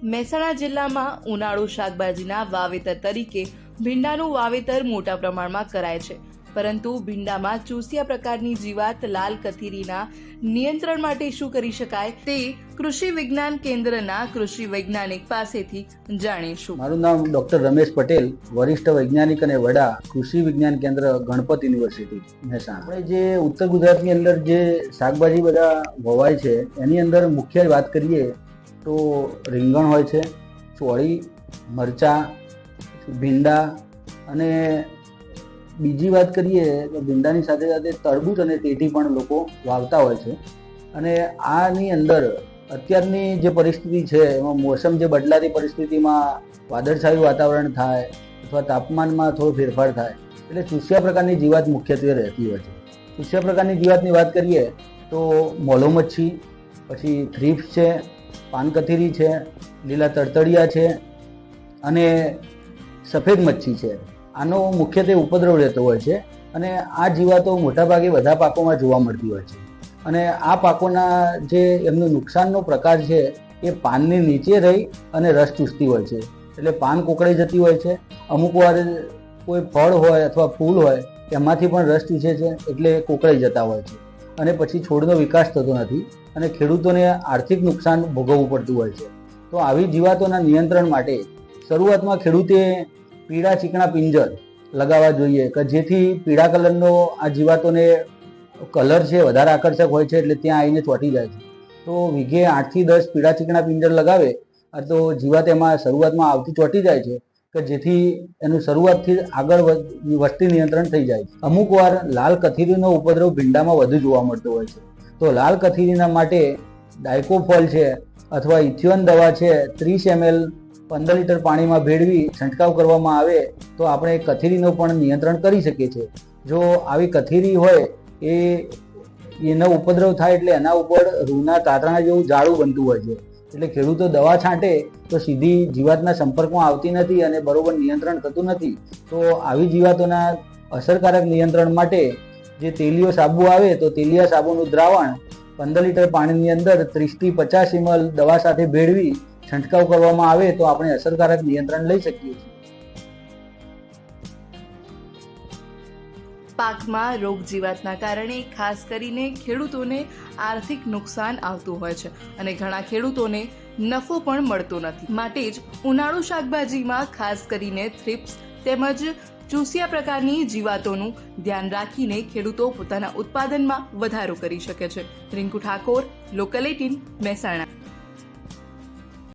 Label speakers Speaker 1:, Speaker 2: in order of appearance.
Speaker 1: મહેસાણા જિલ્લામાં ઉનાળુ શાકભાજીના વાવેતર તરીકે ભીંડાનું વાવેતર મોટા પ્રમાણમાં કરાય છે, પરંતુ ભીંડામાં ચૂસિયા પ્રકારની જીવાત લાલ કથીરીના નિયંત્રણ માટે શું કરી શકાય તે કૃષિ વિજ્ઞાન કેન્દ્રના કૃષિ વૈજ્ઞાનિક પાસેથી જાણીશું.
Speaker 2: મારું નામ ડોક્ટર રમેશ પટેલ, વરિષ્ઠ વૈજ્ઞાનિક અને વડા, કૃષિ વિજ્ઞાન કેન્દ્ર, ગણપત યુનિવર્સિટી, મહેસાણા. આપણે જે ઉત્તર ગુજરાતની અંદર જે શાકભાજી બધા વવાય છે એની અંદર મુખ્ય વાત કરીએ તો રીંગણ હોય છે, ચોળી, મરચાં, ભીંડા, અને બીજી વાત કરીએ તો ભીંડાની સાથે સાથે તરબૂચ અને ટેટી પણ લોકો વાવતા હોય છે. અને આની અંદર અત્યારની જે પરિસ્થિતિ છે એમાં મોસમ જે બદલાતી પરિસ્થિતિમાં વાદળછાયું વાતાવરણ થાય અથવા તાપમાનમાં થોડો ફેરફાર થાય એટલે ચૂસિયા પ્રકારની જીવાત મુખ્યત્વે રહેતી હોય છે. ચૂસિયા પ્રકારની જીવાતની વાત કરીએ તો મોલો મચ્છી, પછી થ્રીપ્સ છે, પાનકથીરી છે, લીલા તડતડિયા છે અને સફેદ મચ્છી છે. આનો મુખ્યત્વે ઉપદ્રવ રહેતો હોય છે અને આ જીવાતો મોટાભાગે બધા પાકોમાં જોવા મળતી હોય છે. અને આ પાકોના જે એમનું નુકસાનનો પ્રકાર છે એ પાનની નીચે રહી અને રસ ચૂસતી હોય છે, એટલે પાન કોકળાઈ જતી હોય છે. અમુક વાર કોઈ ફળ હોય અથવા ફૂલ હોય એમાંથી પણ રસ ચૂસે છે એટલે કોકળાઈ જતા હોય છે અને પછી છોડનો વિકાસ થતો નથી અને ખેડૂતોને આર્થિક નુકસાન ભોગવવું પડતું હોય છે. તો આવી જીવાતોના નિયંત્રણ માટે શરૂઆતમાં ખેડૂતે પીળા ચીકણા પિંજર લગાવવા જોઈએ કે જેથી પીળા કલરનો આ જીવાતોને કલર છે વધારે આકર્ષક હોય છે એટલે ત્યાં આવીને ચોંટી જાય છે. તો વીઘે 8 થી 10 પીળા ચીકણા પિંજર લગાવે તો જીવાત એમાં શરૂઆતમાં આવતી ચોંટી જાય છે કે જેથી એનું શરૂઆતથી આગળ વસ્તી નિયંત્રણ થઈ જાય છે. અમુક વાર લાલ કથીરીનો ઉપદ્રવ ભીંડામાં વધુ જોવા મળતો હોય છે. તો લાલ કથીરીના માટે ડાયકોફોલ છે અથવા ઇથિયોન દવા છે 30 ml 15 લીટર પાણીમાં ભેળવી છંટકાવ કરવામાં આવે તો આપણે કથીરીનો પણ નિયંત્રણ કરી શકીએ છીએ. જો આવી કથીરી હોય એનો ઉપદ્રવ થાય એટલે એના ઉપર રૂના તાતણા જેવું જાડું બનતું હોય છે, એટલે ખેડૂતો દવા છાંટે તો સીધી જીવાતના સંપર્કમાં આવતી નથી અને બરોબર નિયંત્રણ થતું નથી. તો આવી જીવાતોના અસરકારક નિયંત્રણ માટે જે તેલીયો સાબુ આવે તો તેલિયા સાબુનું દ્રાવણ 15 લીટર પાણીની અંદર 30 થી 50 ml દવા સાથે ભેળવી છંટકાવ કરવામાં આવે તો આપણે અસરકારક નિયંત્રણ લઈ શકીએ છીએ.
Speaker 1: પાકમાં રોગ જીવાતના કારણે ખાસ કરીને ખેડૂતોને આર્થિક નુકસાન આવતું હોય છે અને ઘણા ખેડૂતોને નફો પણ મળતો નથી. માટે જ ઉનાળુ શાકભાજીમાં ખાસ કરીને થ્રિપ્સ તેમજ ચૂસિયા પ્રકારની જીવાતોનું ધ્યાન રાખીને ખેડૂતો પોતાના ઉત્પાદનમાં વધારો કરી શકે છે. રિંકુ ઠાકોર, લોકલ 18, મહેસાણા.